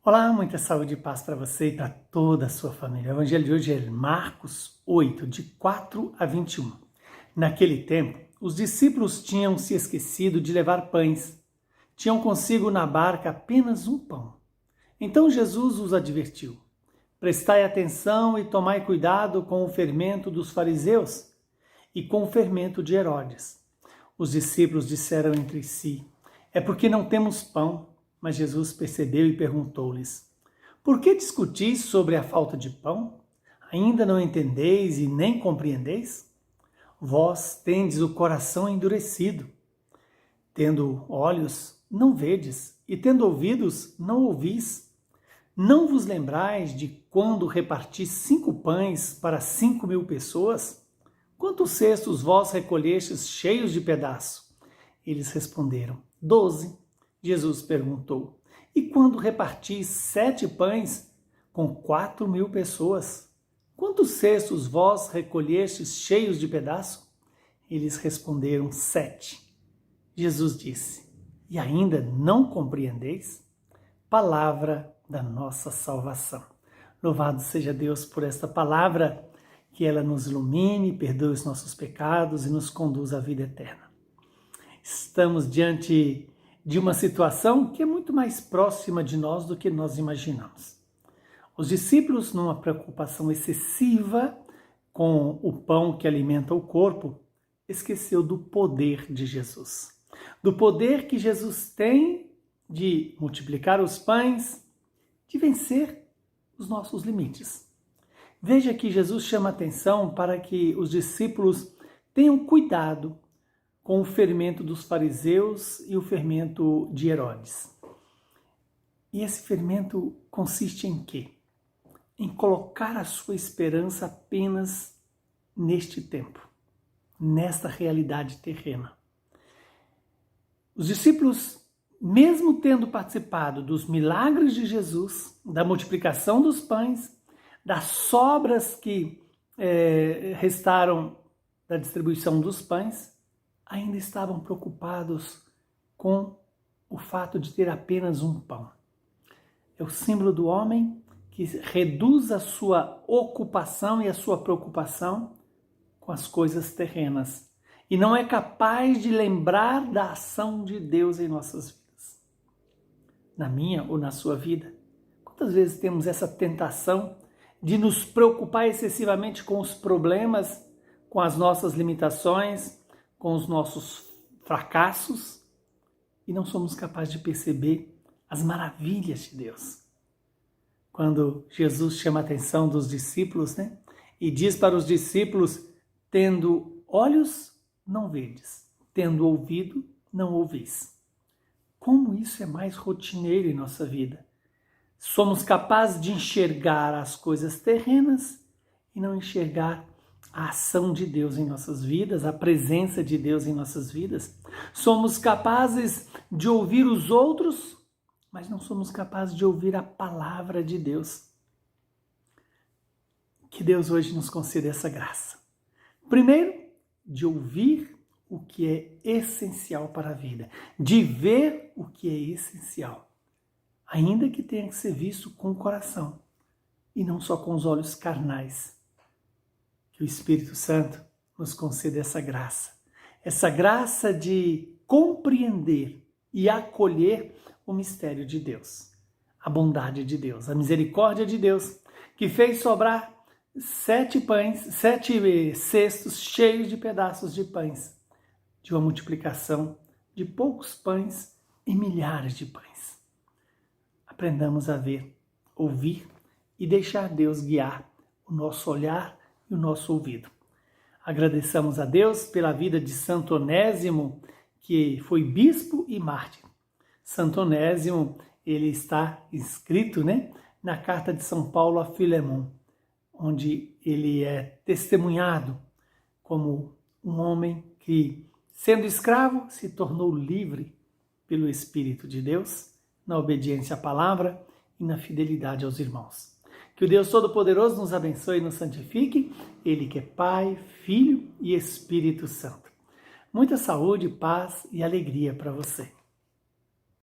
Olá, muita saúde e paz para você e para toda a sua família. O evangelho de hoje é Marcos 8, de 4 a 21. Naquele tempo, os discípulos tinham se esquecido de levar pães. Tinham consigo na barca apenas um pão. Então Jesus os advertiu: prestai atenção e tomai cuidado com o fermento dos fariseus e com o fermento de Herodes. Os discípulos disseram entre si: é porque não temos pão. Mas Jesus percebeu e perguntou-lhes: por que discutis sobre a falta de pão? Ainda não entendeis e nem compreendeis? Vós tendes o coração endurecido. Tendo olhos, não vedes, e tendo ouvidos, não ouvis. Não vos lembrais de quando reparti 5 pães para 5.000 pessoas? Quantos cestos vós recolhestes cheios de pedaço? Eles responderam: 12. Jesus perguntou: e quando repartis 7 pães com 4.000 pessoas? Quantos cestos vós recolhestes cheios de pedaço? Eles responderam: 7. Jesus disse: e ainda não compreendeis? Palavra da nossa salvação. Louvado seja Deus por esta palavra, que ela nos ilumine, perdoe os nossos pecados e nos conduz à vida eterna. Estamos diante de uma situação que é muito mais próxima de nós do que nós imaginamos. Os discípulos, numa preocupação excessiva com o pão que alimenta o corpo, esqueceu do poder de Jesus. Do poder que Jesus tem de multiplicar os pães, de vencer os nossos limites. Veja que Jesus chama atenção para que os discípulos tenham cuidado com o fermento dos fariseus e o fermento de Herodes. E esse fermento consiste em quê? Em colocar a sua esperança apenas neste tempo, nesta realidade terrena. Os discípulos, mesmo tendo participado dos milagres de Jesus, da multiplicação dos pães, das sobras que restaram da distribuição dos pães, ainda estavam preocupados com o fato de ter apenas um pão. É o símbolo do homem que reduz a sua ocupação e a sua preocupação com as coisas terrenas e não é capaz de lembrar da ação de Deus em nossas vidas. Na minha ou na sua vida, quantas vezes temos essa tentação de nos preocupar excessivamente com os problemas, com as nossas limitações, com os nossos fracassos e não somos capazes de perceber as maravilhas de Deus. Quando Jesus chama a atenção dos discípulos, e diz para os discípulos: tendo olhos, não vedes, tendo ouvido, não ouvis. Como isso é mais rotineiro em nossa vida. Somos capazes de enxergar as coisas terrenas e não enxergar a ação de Deus em nossas vidas, a presença de Deus em nossas vidas. Somos capazes de ouvir os outros, mas não somos capazes de ouvir a palavra de Deus. Que Deus hoje nos conceda essa graça. Primeiro, de ouvir o que é essencial para a vida, de ver o que é essencial, ainda que tenha que ser visto com o coração e não só com os olhos carnais. Que o Espírito Santo nos conceda essa graça de compreender e acolher o mistério de Deus, a bondade de Deus, a misericórdia de Deus, que fez sobrar 7 cestos cheios de pedaços de pães, de uma multiplicação de poucos pães e milhares de pães. Aprendamos a ver, ouvir e deixar Deus guiar o nosso olhar e o nosso ouvido. Agradeçamos a Deus pela vida de Santo Onésimo, que foi bispo e mártir. Santo Onésimo, ele está inscrito, na carta de São Paulo a Filemon, onde ele é testemunhado como um homem que, sendo escravo, se tornou livre pelo Espírito de Deus, na obediência à palavra e na fidelidade aos irmãos. Que o Deus Todo-Poderoso nos abençoe e nos santifique, Ele que é Pai, Filho e Espírito Santo. Muita saúde, paz e alegria para você.